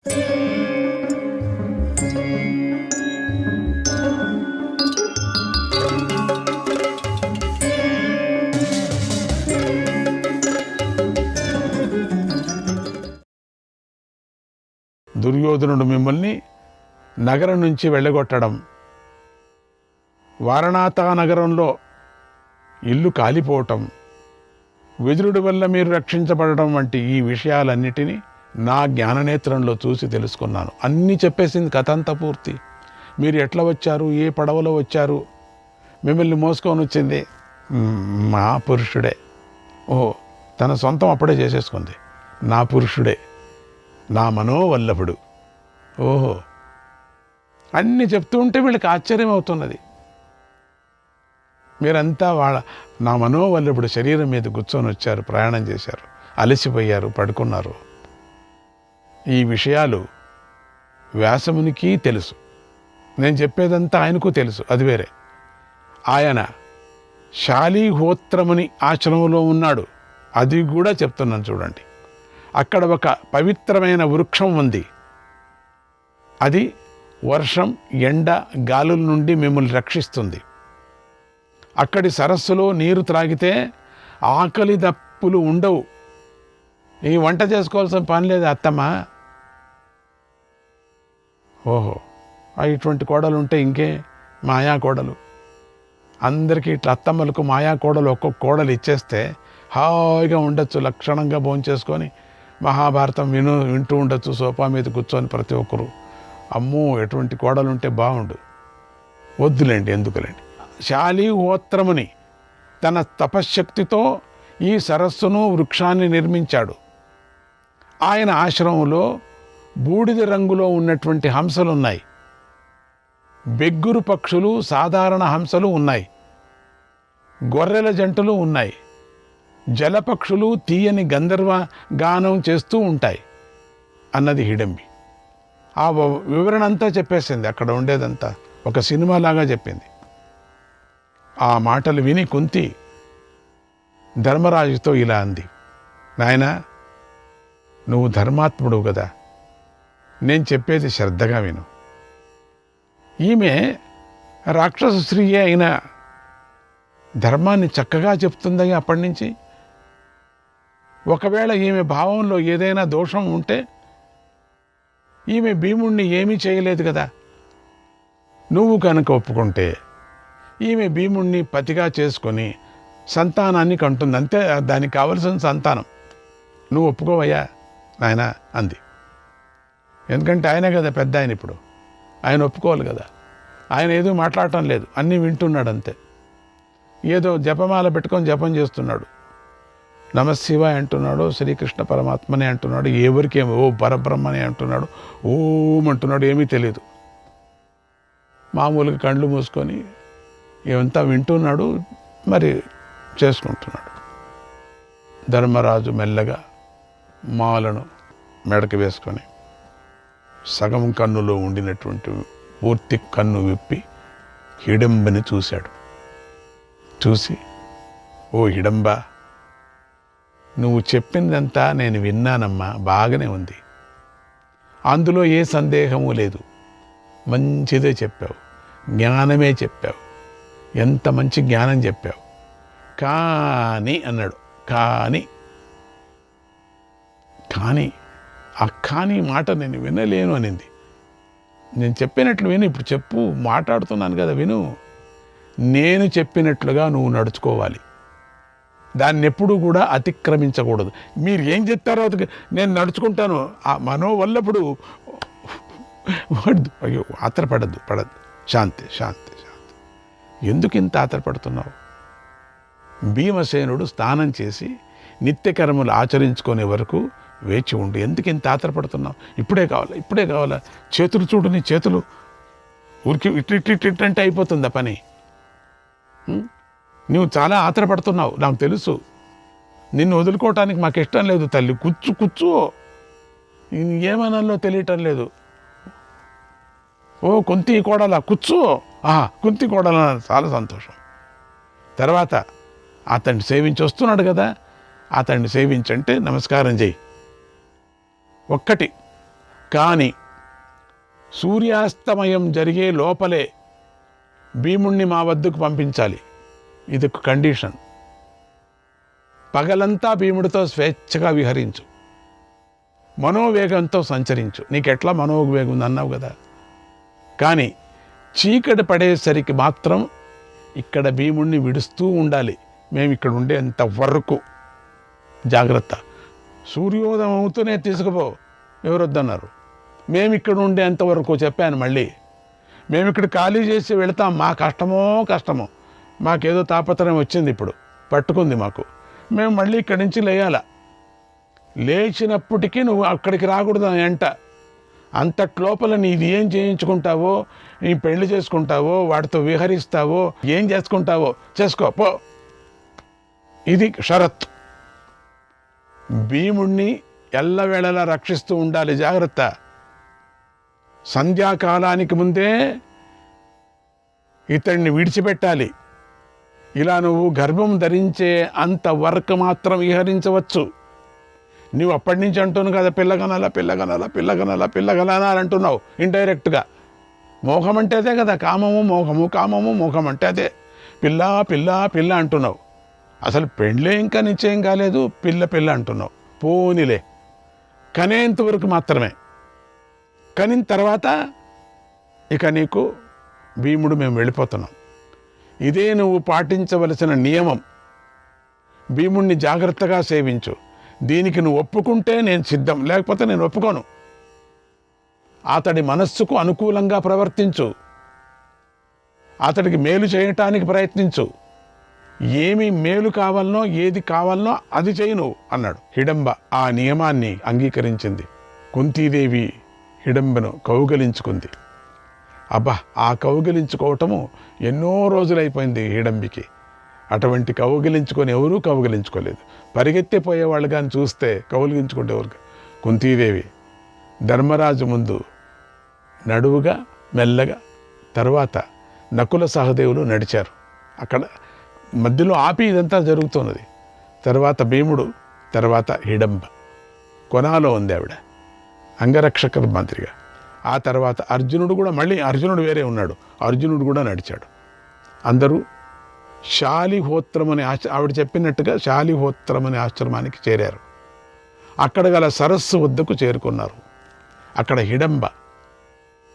దుర్యోధనుడు మిమ్మల్ని నగరం నుంచి వెళ్ళగొట్టడం, వారణాత నగరంలో ఇల్లు కాలిపోవటం, విదురుడి వల్ల మీరు రక్షించబడడం వంటి ఈ విషయాలన్నిటినీ నా జ్ఞాననేత్రంలో చూసి తెలుసుకున్నాను. అన్నీ చెప్పేసింది కథ అంతా పూర్తి. మీరు ఎట్లా వచ్చారు, ఏ పడవలో వచ్చారు, మిమ్మల్ని మోసుకొని వచ్చింది మా పురుషుడే. ఓహో, తన సొంతం అప్పుడే చేసేసుకుంది. నా పురుషుడే, నా మనోవల్లభుడు. ఓహో, అన్నీ చెప్తూ ఉంటే వీళ్ళకి ఆశ్చర్యం అవుతున్నది. మీరంతా నా మనోవల్లభుడు శరీరం మీద కూర్చొని వచ్చారు, ప్రయాణం చేశారు, అలసిపోయారు, పడుకున్నారు. ఈ విషయాలు వ్యాసమునికి తెలుసు, నేను చెప్పేదంతా ఆయనకు తెలుసు, అది వేరే. ఆయన శాలిహోత్రముని ఆశ్రమంలో ఉన్నాడు, అది కూడా చెప్తున్నాను చూడండి. అక్కడ ఒక పవిత్రమైన వృక్షం ఉంది, అది వర్షం, ఎండ, గాలుల నుండి మిమ్మల్ని రక్షిస్తుంది. అక్కడి సరస్సులో నీరు త్రాగితే ఆకలి దప్పులు ఉండవు. ఈ వంట చేసుకోవాల్సిన పని లేదు అత్తమ్మ. ఓహో, ఇటువంటి కోడలు ఉంటే ఇంకే మాయా కోడలు. అందరికీ ఇట్లా అత్తమ్మలకు మాయా కోడలు ఒక్కొక్క కోడలు ఇచ్చేస్తే హాయిగా ఉండొచ్చు, లక్షణంగా భోంచేసుకొని మహాభారతం వింటూ ఉండొచ్చు సోఫా మీద కూర్చొని ప్రతి ఒక్కరు. అమ్మో, ఎటువంటి కోడలు ఉంటే బాగుండు. వద్దులేండి, ఎందుకులేండి. శాలిహోత్రముని తన తపశ్శక్తితో ఈ సరస్సును, వృక్షాన్ని నిర్మించాడు. ఆయన ఆశ్రమంలో బూడిద రంగులో ఉన్నటువంటి హంసలు ఉన్నాయి, బెగ్గురు పక్షులు, సాధారణ హంసలు ఉన్నాయి, గొర్రెల జంటలు ఉన్నాయి, జలపక్షులు తీయని గంధర్వ గానం చేస్తూ ఉంటాయి అన్నది హిడంబి. ఆ వివరణ అంతా చెప్పేసింది, అక్కడ ఉండేదంతా ఒక సినిమాలాగా చెప్పింది. ఆ మాటలు విని కుంతి ధర్మరాజుతో ఇలా అంది, నాయనా, నువ్వు ధర్మాత్ముడు కదా, నేను చెప్పేది శ్రద్ధగా విను. ఈమె రాక్షస స్త్రీయే అయినా ధర్మాన్ని చక్కగా చెప్తుందని అప్పటి నుంచి. ఒకవేళ ఈమె భావంలో ఏదైనా దోషం ఉంటే ఈమె భీముణ్ణి ఏమీ చేయలేదు కదా. నువ్వు కనుక ఒప్పుకుంటే ఈమె భీముణ్ణి పతిగా చేసుకొని సంతానాన్ని కంటుంది, అంతే. దానికి కావలసిన సంతానం. నువ్వు ఒప్పుకోవయ్యా నాయన అంది. ఎందుకంటే ఆయనే కదా పెద్ద ఆయన, ఇప్పుడు ఆయన ఒప్పుకోవాలి కదా. ఆయన ఏదో మాట్లాడటం లేదు, అన్నీ వింటున్నాడు అంతే. ఏదో జపమాల పెట్టుకొని జపం చేస్తున్నాడు, నమశివాయ అంటున్నాడు, శ్రీకృష్ణ పరమాత్మనే అంటున్నాడు, ఎవరికేమో ఓ పరబ్రహ్మనే అంటున్నాడు, ఓం అంటున్నాడు, ఏమీ తెలియదు. మామూలుగా కళ్ళు మూసుకొని ఏమంతా వింటున్నాడు, మరి చేసుకుంటున్నాడు. ధర్మరాజు మెల్లగా మాలను మెడకి వేసుకొని సగం కన్నులో ఉండినటువంటి పూర్తి కన్ను విప్పి హిడంబని చూశాడు. చూసి, ఓ హిడంబ, నువ్వు చెప్పిందంతా నేను విన్నానమ్మా, బాగానే ఉంది, అందులో ఏ సందేహము లేదు, మంచిదే చెప్పావు, జ్ఞానమే చెప్పావు, ఎంత మంచి జ్ఞానం చెప్పావు. కానీ అన్నాడు, కానీ ఆ కానీ మాట నేను వినలేను అనింది. నేను చెప్పినట్లు విను, ఇప్పుడు చెప్పు, మాట్లాడుతున్నాను కదా విను. నేను చెప్పినట్లుగా నువ్వు నడుచుకోవాలి, దాన్ని ఎప్పుడూ కూడా అతిక్రమించకూడదు. మీరు ఏం చెప్తారో అది నేను నడుచుకుంటాను. ఆ మనోవల్లప్పుడు అయ్యో ఆత్రపడద్దు, శాంతి శాంతి శాంతి. ఎందుకు ఇంత ఆత్రపడుతున్నావు? భీమసేనుడు స్నానం చేసి నిత్యకర్మలు ఆచరించుకునే వరకు వేచి ఉండు. ఎందుకు ఇంత ఆత్రపడుతున్నావు? ఇప్పుడే కావాలా? చేతులు చూడు, నీ చేతులు ఊరికి ఇట్లంటే అయిపోతుందా పని? నువ్వు చాలా ఆత్రపడుతున్నావు, నాకు తెలుసు. నిన్ను వదులుకోవటానికి మాకు ఇష్టం లేదు తల్లి. కూర్చో, ఏమనాలో తెలియటం లేదు. ఓ కుంతి కోడలా కూర్చో, కుంతి కోడల, చాలా సంతోషం. తర్వాత అతన్ని సేవించి వస్తున్నాడు కదా, అతన్ని సేవించంటే నమస్కారం చేయి. ఒక్కటి కానీ సూర్యాస్తమయం జరిగే లోపలే భీముణ్ణి మా వద్దకు పంపించాలి. ఇది ఒక కండిషన్. పగలంతా భీముడితో స్వేచ్ఛగా విహరించు, మనోవేగంతో సంచరించు. నీకెట్లా మనోవేగం ఉంది అన్నావు కదా. కానీ చీకటి పడేసరికి మాత్రం ఇక్కడ భీముణ్ణి విడుస్తూ ఉండాలి. మేము ఇక్కడ ఉండేంత వరకు జాగ్రత్త. సూర్యోదయం అవుతూనే తీసుకుపో, ఎవరొద్దన్నారు. మేము ఇక్కడ ఉండేంతవరకు చెప్పాను. మళ్ళీ మేము ఇక్కడ ఖాళీ చేసి వెళతాం. మా కష్టమో మాకేదో తాపత్రయం వచ్చింది, ఇప్పుడు పట్టుకుంది మాకు. మేము మళ్ళీ ఇక్కడి నుంచి లేయాల. లేచినప్పటికీ నువ్వు అక్కడికి రాకూడదు ఎంట. అంతట్లోపల నీది ఏం చేయించుకుంటావో, నీ పెళ్లి చేసుకుంటావో, వాడితో విహరిస్తావో, ఏం చేసుకుంటావో చేసుకో పో. ఇది షరత్. భీముణ్ణి ఎల్లవేళలా రక్షిస్తూ ఉండాలి. జాగ్రత్త. సంధ్యాకాలానికి ముందే ఇతడిని విడిచిపెట్టాలి. ఇలా నువ్వు గర్భం ధరించే అంతవరకు మాత్రం విహరించవచ్చు. నువ్వు అప్పటి నుంచి అంటున్నావు కదా, పిల్లగనాలా అంటున్నావు ఇండైరెక్ట్గా. మోహం అంటే అదే కదా, కామము మోహం అంటే అదే. పిల్ల అంటున్నావు. అసలు పెళ్ళే ఇంకా నిశ్చయం కాలేదు, పిల్ల అంటున్నావు. పోనీలే, కనేంతవరకు మాత్రమే. కనిన తర్వాత ఇక నీకు భీముడు మేము వెళ్ళిపోతున్నాం. ఇదే నువ్వు పాటించవలసిన నియమం. భీముణ్ణి జాగ్రత్తగా సేవించు. దీనికి నువ్వు ఒప్పుకుంటే నేను సిద్ధం, లేకపోతే నేను ఒప్పుకోను. అతడి మనస్సుకు అనుకూలంగా ప్రవర్తించు, అతడికి మేలు చేయటానికి ప్రయత్నించు. ఏమి మేలు కావాలనో, ఏది కావాలనో అది చేయి నువ్వు అన్నాడు. హిడంబ ఆ నియమాన్ని అంగీకరించింది. కుంతీదేవి హిడంబను కౌగలించుకుంది. అబ్బా, ఆ కౌగిలించుకోవటము ఎన్నో రోజులైపోయింది హిడంబికి. అటువంటి కౌగిలించుకొని ఎవరూ కౌగిలించుకోలేదు. పరిగెత్తిపోయేవాళ్ళు కానీ చూస్తే కౌగిలించుకుంటే ఎవరు. కుంతీదేవి ధర్మరాజు ముందు నడువుగా మెల్లగా, తర్వాత నకుల సహదేవులు నడిచారు. అక్కడ మధ్యలో ఆపి ఇదంతా జరుగుతున్నది. తర్వాత భీముడు, తర్వాత హిడంబ. కొనాలో ఉంది ఆవిడ అంగరక్షక మంత్రిగా. ఆ తర్వాత అర్జునుడు కూడా, మళ్ళీ అర్జునుడు వేరే ఉన్నాడు, అర్జునుడు కూడా నడిచాడు. అందరూ శాలిహోత్రం అనే ఆవిడ చెప్పినట్టుగా శాలిహోత్రం అనే ఆశ్రమానికి చేరారు. అక్కడ గల సరస్సు వద్దకు చేరుకున్నారు. అక్కడ హిడంబ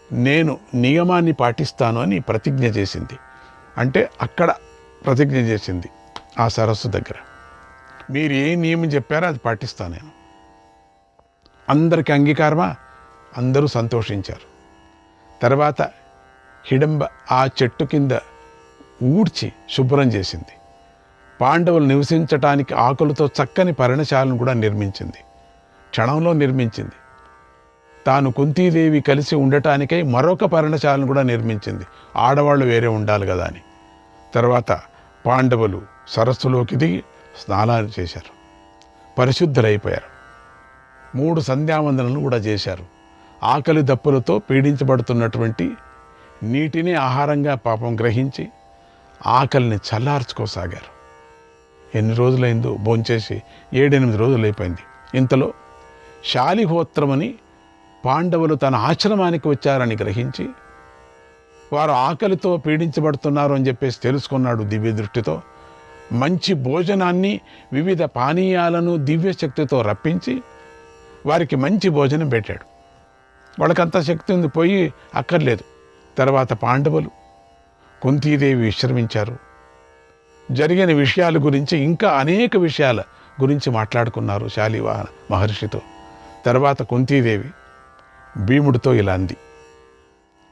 నేను నియమాన్ని పాటిస్తాను అని ప్రతిజ్ఞ చేసింది. అంటే అక్కడ ప్రతిజ్ఞ చేసింది ఆ సరస్సు దగ్గర. మీరు ఏ నియమం చెప్పారో అది పాటిస్తాను నేను. అందరికీ అంగీకారమా? అందరూ సంతోషించారు. తర్వాత హిడంబ ఆ చెట్టు కింద ఊడ్చి శుభ్రం చేసింది. పాండవులు నివసించటానికి ఆకులతో చక్కని పర్ణశాలను కూడా నిర్మించింది. క్షణంలో నిర్మించింది. తాను కుంతీదేవి కలిసి ఉండటానికై మరొక పర్ణశాలను కూడా నిర్మించింది. ఆడవాళ్ళు వేరే ఉండాలి కదా అని. తర్వాత పాండవులు సరస్సులోకి దిగి స్నానాలు చేశారు, పరిశుద్ధులైపోయారు. 3 సంధ్యావందనలు కూడా చేశారు. ఆకలి దప్పులతో పీడించబడుతున్నటువంటి నీటిని ఆహారంగా పాపం గ్రహించి ఆకలిని చల్లార్చుకోసాగారు. ఎన్ని రోజులైందో భోంచేసి 7-8 రోజులు అయిపోయింది. ఇంతలో శాలిహోత్రమని పాండవులు తన ఆశ్రమానికి వచ్చారని గ్రహించి, వారు ఆకలితో పీడించబడుతున్నారు అని చెప్పేసి తెలుసుకున్నాడు దివ్య దృష్టితో. మంచి భోజనాన్ని, వివిధ పానీయాలను దివ్యశక్తితో రప్పించి వారికి మంచి భోజనం పెట్టాడు. వాళ్ళకంత శక్తి ఉంది, పోయి అక్కర్లేదు. తర్వాత పాండవులు కుంతీదేవి విశ్రమించారు. జరిగిన విషయాల గురించి, ఇంకా అనేక విషయాల గురించి మాట్లాడుకున్నారు శాలివాహన మహర్షితో. తర్వాత కుంతీదేవి భీముడితో ఇలా అంది,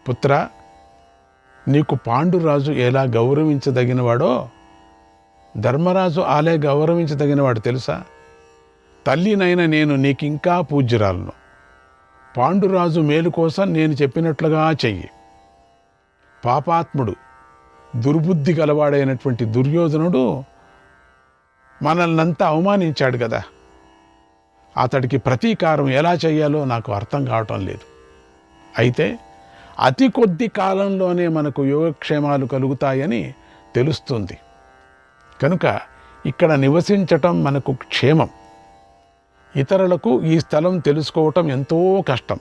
పుత్ర, నీకు పాండురాజు ఎలా గౌరవించదగినవాడో ధర్మరాజు ఆలే గౌరవించదగినవాడు తెలుసా? తల్లినైనా నేను నీకింకా పూజ్యురాలను. పాండురాజు మేలు కోసం నేను చెప్పినట్లుగా చెయ్యి. పాపాత్ముడు, దుర్బుద్ధి గలవాడైనటువంటి దుర్యోధనుడు మనల్నంతా అవమానించాడు కదా, అతడికి ప్రతీకారం ఎలా చేయాలో నాకు అర్థం కావటం లేదు. అయితే అతి కొద్ది కాలంలోనే మనకు యోగక్షేమాలు కలుగుతాయని తెలుస్తుంది. కనుక ఇక్కడ నివసించటం మనకు క్షేమం. ఇతరులకు ఈ స్థలం తెలుసుకోవటం ఎంతో కష్టం.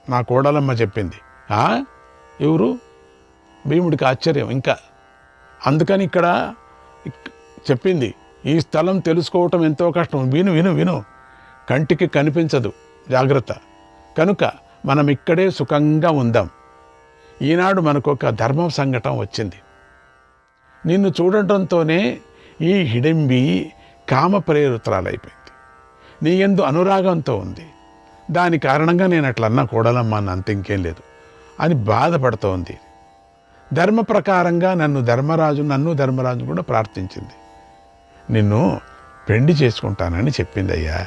నా కోడలమ్మ చెప్పింది. ఎవరు? భీముడికి ఆశ్చర్యం ఇంకా. అందుకని ఇక్కడ చెప్పింది, ఈ స్థలం తెలుసుకోవటం ఎంతో కష్టం. విను విను విను, కంటికి కనిపించదు, జాగ్రత్త. కనుక మనం ఇక్కడే సుఖంగా ఉందాం. ఈనాడు మనకొక ధర్మ సంఘటన వచ్చింది. నిన్ను చూడటంతోనే ఈ హిడింబి కామ ప్రేరితురాలైపోయింది. నీ యందు అనురాగంతో ఉంది. దాని కారణంగా నేను అట్లన్నా కూడలమ్మా, అంత ఇంకేం లేదు అని బాధపడుతోంది. ధర్మ ప్రకారంగా నన్ను ధర్మరాజు కూడా ప్రార్థించింది. నిన్ను పెండి చేసుకుంటానని చెప్పిందయ్యా.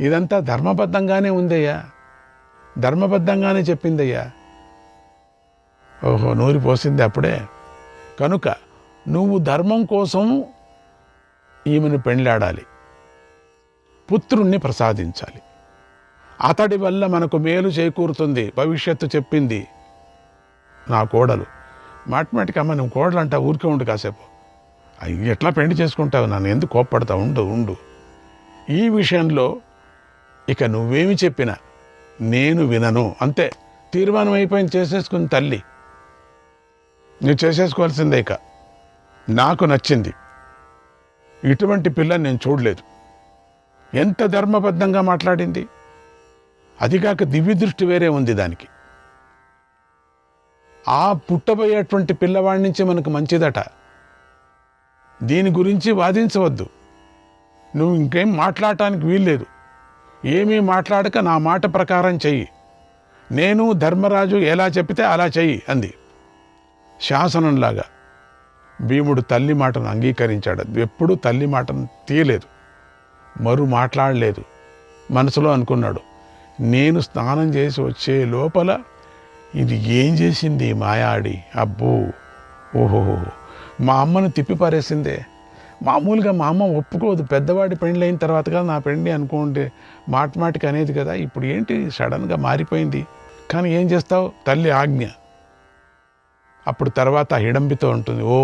ఇదంతా ధర్మబద్ధంగానే ఉందయ్యా, ధర్మబద్ధంగానే చెప్పిందయ్యా. ఓహో, నూరి పోసింది అప్పుడే. కనుక నువ్వు ధర్మం కోసం ఈమెను పెండ్లాడాలి, పుత్రుణ్ణి ప్రసాదించాలి. అతడి వల్ల మనకు మేలు చేకూరుతుంది, భవిష్యత్తు చెప్పింది నా కోడలు. మాటిమాటికి అమ్మ నువ్వు కోడలు అంటా, ఊరికే ఉండు కాసేపు. ఎట్లా పెండి చేసుకుంటావు, నన్ను ఎందుకు కోప్పడతావు, ఉండు. ఈ విషయంలో ఇక నువ్వేమి చెప్పినా నేను వినను, అంతే. తీర్మానం అయిపోయింది, చేసేసుకుని తల్లి. నువ్వు చేసేసుకోవాల్సిందే. ఇక నాకు నచ్చింది, ఇటువంటి పిల్లని నేను చూడలేదు. ఎంత ధర్మబద్ధంగా మాట్లాడింది. అదిగాక దివ్య దృష్టి వేరే ఉంది దానికి. ఆ పుట్టబోయేటువంటి పిల్లవాడి నుంచి మనకు మంచిదట. దీని గురించి వాదించవద్దు. నువ్వు ఇంకేం మాట్లాడటానికి వీల్లేదు. ఏమీ మాట్లాడక నా మాట ప్రకారం చెయ్యి. నేను ధర్మరాజు ఎలా చెప్తే అలా చెయ్యి అంది. శాసనంలాగా భీముడు తల్లి మాటను అంగీకరించాడు. ఎప్పుడూ తల్లి మాటను తీయలేదు, మరు మాట్లాడలేదు. మనసులో అనుకున్నాడు, నేను స్నానం చేసి వచ్చే లోపల ఇది ఏం చేసింది మాయాడి, అబ్బో ఓహో, మా అమ్మను తిప్పిపారేసిందే. మామూలుగా మా అమ్మ ఒప్పుకోదు, పెద్దవాడి పెండ్లైన తర్వాత కదా నా పెండి అనుకుంటే మాటికి అనేది కదా. ఇప్పుడు ఏంటి సడన్గా మారిపోయింది. కానీ ఏం చేస్తావు, తల్లి ఆజ్ఞ. అప్పుడు తర్వాత హిడంబితో ఉంటుంది, ఓ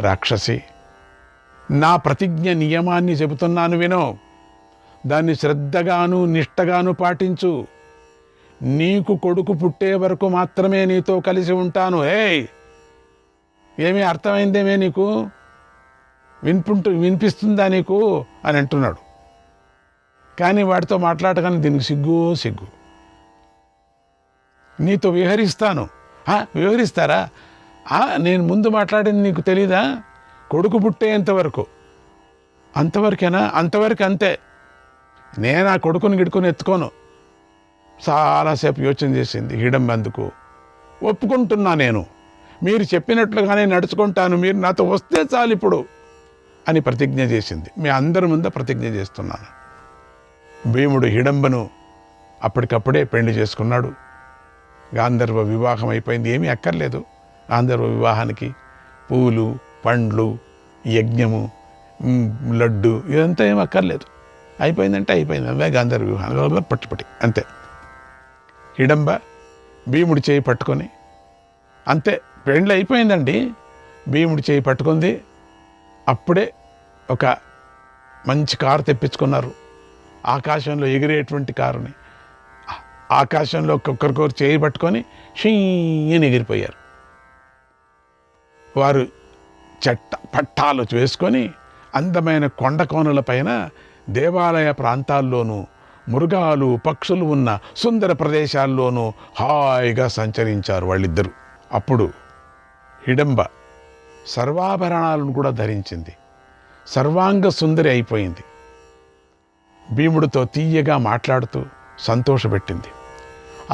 రాక్షసి, నా ప్రతిజ్ఞ నియమాన్ని చెబుతున్నాను వినో, దాన్ని శ్రద్ధగాను నిష్టగాను పాటించు. నీకు కొడుకు పుట్టే వరకు మాత్రమే నీతో కలిసి ఉంటాను. ఏమీ అర్థమైందేమే నీకు, వినిపిస్తుందా నీకు అని అంటున్నాడు. కానీ వాడితో మాట్లాడగానే దీనికి సిగ్గు. నీతో విహరిస్తాను. వివరిస్తారా? నేను ముందు మాట్లాడింది నీకు తెలీదా? కొడుకు పుట్టేంతవరకు. అంతవరకేనా? అంతవరకు అంతే. నేను ఆ కొడుకుని గిడుకుని ఎత్తుకోను. చాలాసేపు యోచన చేసింది హిడంబి. అందుకు ఒప్పుకుంటున్నా, నేను మీరు చెప్పినట్లుగానే నడుచుకుంటాను, మీరు నాతో వస్తే చాలు ఇప్పుడు అని ప్రతిజ్ఞ చేసింది. మీ అందరి ముందు ప్రతిజ్ఞ చేస్తున్నాను. భీముడు హిడంబను అప్పటికప్పుడే పెళ్లి చేసుకున్నాడు. గాంధర్వ వివాహం అయిపోయింది. ఏమీ అక్కర్లేదు గాంధర్వ వివాహానికి. పూలు, పండ్లు, యజ్ఞము, లడ్డు ఇదంతా ఏం అక్కర్లేదు. అయిపోయిందంటే అయిపోయింది. అవే గాంధర్వ వివాహం పట్టుపట్టి అంతే. హిడంబ భీముడి చేయి పట్టుకొని, అంతే పెండ్లి అయిపోయిందండి. భీముడి చేయి పట్టుకుంది. అప్పుడే ఒక మంచి కారు తెప్పించుకున్నారు. ఆకాశంలో ఎగిరేటువంటి కారుని. ఆకాశంలో ఒక్కొక్కరికొకరు చేయి పట్టుకొని షీని ఎగిరిపోయారు. వారు పట్టాలు వేసుకొని అందమైన కొండ కోనల పైన దేవాలయ ప్రాంతాల్లోనూ మృగాలు పక్షులు ఉన్న సుందర ప్రదేశాల్లోనూ హాయిగా సంచరించారు వాళ్ళిద్దరూ. అప్పుడు హిడంబ సర్వాభరణాలను కూడా ధరించింది. సర్వాంగ సుందరి అయిపోయింది. భీముడితో తీయగా మాట్లాడుతూ సంతోషపెట్టింది.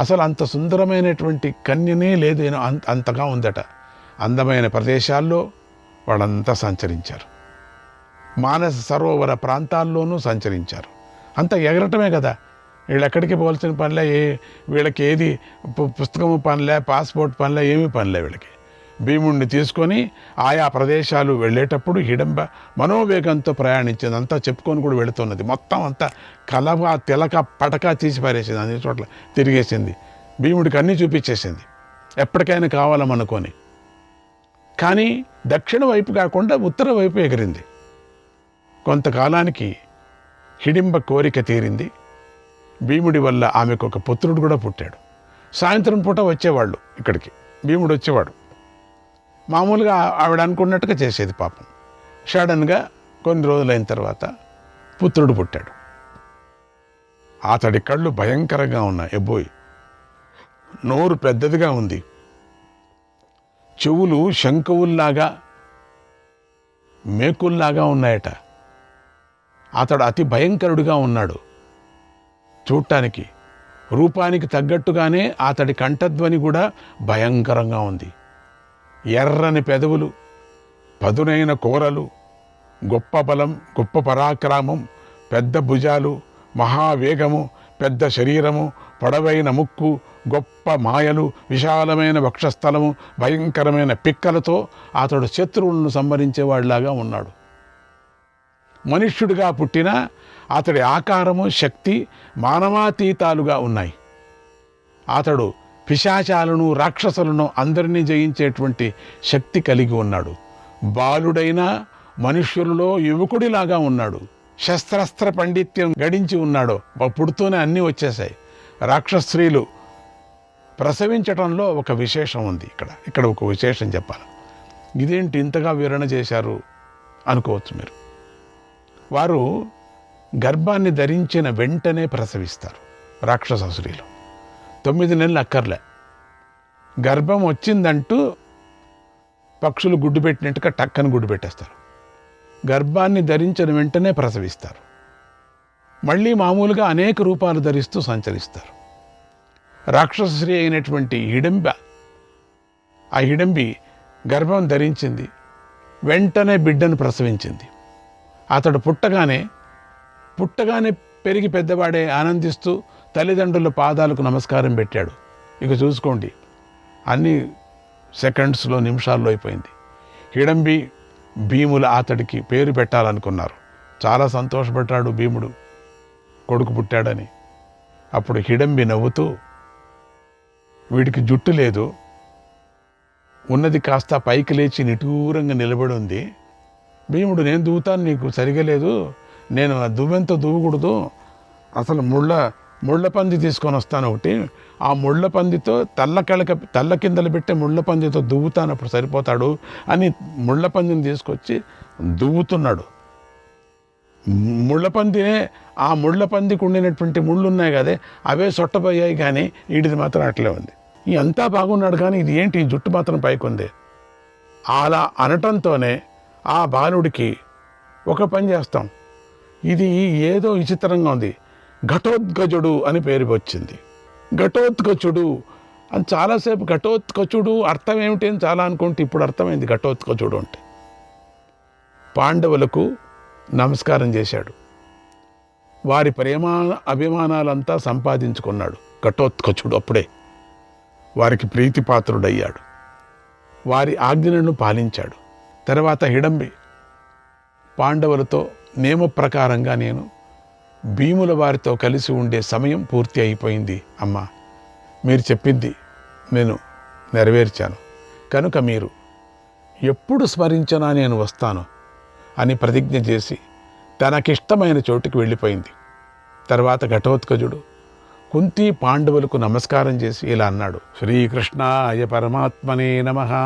అసలు అంత సుందరమైనటువంటి కన్యనే లేదు, అంతగా ఉందట. అందమైన ప్రదేశాల్లో వాళ్ళంతా సంచరించారు. మానస సరోవర ప్రాంతాల్లోనూ సంచరించారు. అంత ఎగరటమే కదా. వీళ్ళు ఎక్కడికి పోవాల్సిన పనిలే, వీళ్ళకి ఏది పుస్తకము పనిలే, పాస్పోర్ట్ పనిలే, ఏమీ పనిలే వీళ్ళకి. భీముడిని తీసుకొని ఆయా ప్రదేశాలు వెళ్ళేటప్పుడు హిడంబ మనోవేగంతో ప్రయాణించింది. అంతా చెప్పుకొని కూడా వెళుతున్నది. మొత్తం అంతా కలవ తిలక పటక తీసి పారేసింది. అన్ని చోట్ల తిరిగేసింది. భీముడికి అన్నీ చూపించేసింది, ఎప్పటికైనా కావాలనుకొని. కానీ దక్షిణ వైపు కాకుండా ఉత్తర వైపు ఎగిరింది. కొంతకాలానికి హిడింబ కోరిక తీరింది. భీముడి వల్ల ఆమెకు ఒక పుత్రుడు కూడా పుట్టాడు. సాయంత్రం పూట వచ్చేవాళ్ళు ఇక్కడికి, భీముడు వచ్చేవాడు. మామూలుగా ఆవిడ అనుకున్నట్టుగా చేసేది. పాపం సడన్గా కొన్ని రోజులైన తర్వాత పుత్రుడు పుట్టాడు. అతడి కళ్ళు భయంకరంగా ఉన్నాయి. ఎబ్బోయ్, నోరు పెద్దదిగా ఉంది, చెవులు శంకువుల్లాగా మేకుల్లాగా ఉన్నాయట. అతడు అతి భయంకరుడిగా ఉన్నాడు చూడటానికి. రూపానికి తగ్గట్టుగానే అతడి కంఠధ్వని కూడా భయంకరంగా ఉంది. ఎర్రని పెదవులు, పదునైన కూరలు, గొప్ప బలం, గొప్ప పరాక్రమం, పెద్ద భుజాలు, మహావేగము, పెద్ద శరీరము, పొడవైన ముక్కు, గొప్ప మాయలు, విశాలమైన వక్షస్థలము, భయంకరమైన పిక్కలతో అతడు శత్రువులను సంహరించేవాడిలాగా ఉన్నాడు. మనుష్యుడిగా పుట్టిన అతడి ఆకారము, శక్తి మానవాతీతాలుగా ఉన్నాయి. అతడు పిశాచాలను, రాక్షసులను అందరినీ జయించేటువంటి శక్తి కలిగి ఉన్నాడు. బాలుడైన మనుష్యులలో యువకుడిలాగా ఉన్నాడు. శస్త్రాస్త్ర పండిత్యం గడించి ఉన్నాడు. పుడుతూనే అన్నీ వచ్చేసాయి. రాక్షస స్త్రీలు ప్రసవించటంలో ఒక విశేషం ఉంది. ఇక్కడ ఒక విశేషం చెప్పాలి. ఇదేంటి ఇంతగా వివరణ చేశారు అనుకోవచ్చు మీరు. వారు గర్భాన్ని ధరించిన వెంటనే ప్రసవిస్తారు రాక్షస స్త్రీలు. 9 నెలలు అక్కర్లే. గర్భం వచ్చిందంటూ పక్షులు గుడ్డు పెట్టినట్టుగా టక్కని గుడ్డు పెట్టేస్తారు. గర్భాన్ని ధరించిన వెంటనే ప్రసవిస్తారు. మళ్ళీ మామూలుగా అనేక రూపాలు ధరిస్తూ సంచరిస్తారు. రాక్షస స్త్రీ అయినటువంటి హిడంబి గర్భం ధరించింది, వెంటనే బిడ్డను ప్రసవించింది. అతడు పుట్టగానే పెరిగి పెద్దవాడే ఆనందిస్తూ తల్లిదండ్రుల పాదాలకు నమస్కారం పెట్టాడు. ఇక చూసుకోండి, అన్ని సెకండ్స్లో, నిమిషాల్లో అయిపోయింది. హిడంబి, భీముల అతడికి పేరు పెట్టాలనుకున్నారు. చాలా సంతోషపడ్డాడు భీముడు కొడుకు పుట్టాడని. అప్పుడు హిడంబి నవ్వుతూ, వీడికి జుట్టు లేదు, ఉన్నది కాస్త పైకి లేచి నిఠూరంగా నిలబడి ఉంది. భీముడు, నేను దూవుతాను, నీకు సరిగా లేదు, నేను ఆ దువ్వెంతో దువ్వకూడదు, అసలు ముళ్ళ పంది తీసుకొని వస్తాను ఒకటి, ఆ ముళ్ళ పందితో తల్ల కిందలు పెట్టే ముళ్ళ పందితో దువ్వుతాను, అప్పుడు సరిపోతాడు అని ముళ్ళ పందిని తీసుకొచ్చి దువ్వుతున్నాడు. ముళ్ళపందినే, ఆ ముళ్ళ పందికి ఉండినటువంటి ముళ్ళు ఉన్నాయి కదే, అవే సొట్టపోయాయి, కానీ వీడిది మాత్రం అట్లే ఉంది. అంతా బాగున్నాడు, కానీ ఇది ఏంటి, ఈ జుట్టు మాత్రం పైకుంది. అలా అనటంతోనే ఆ బాలుడికి ఒక పని చేస్తాం, ఇది ఏదో విచిత్రంగా ఉంది, ఘటోత్కచుడు అని పేరు వచ్చింది. ఘటోత్కచుడు అని చాలాసేపు ఘటోత్కచుడు అర్థం ఏమిటి అని చాలా అనుకుంటే ఇప్పుడు అర్థమైంది. ఘటోత్కచుడు అంటే పాండవులకు నమస్కారం చేశాడు, వారి అభిమానాలంతా సంపాదించుకున్నాడు ఘటోత్కచుడు. అప్పుడే వారికి ప్రీతిపాత్రుడయ్యాడు, వారి ఆజ్ఞలను పాలించాడు. తర్వాత హిడంబి పాండవులతో నియమ ప్రకారంగా నేను భీముల వారితో కలిసి ఉండే సమయం పూర్తి అయిపోయింది అమ్మా, మీరు చెప్పింది నేను నెరవేర్చాను, కనుక మీరు ఎప్పుడు స్మరించినా నేను వస్తాను అని ప్రతిజ్ఞ చేసి తనకిష్టమైన చోటుకి వెళ్ళిపోయింది. తర్వాత ఘటోత్కచుడు కుంతి పాండవులకు నమస్కారం చేసి ఇలా అన్నాడు, శ్రీకృష్ణాయ పరమాత్మనే నమః.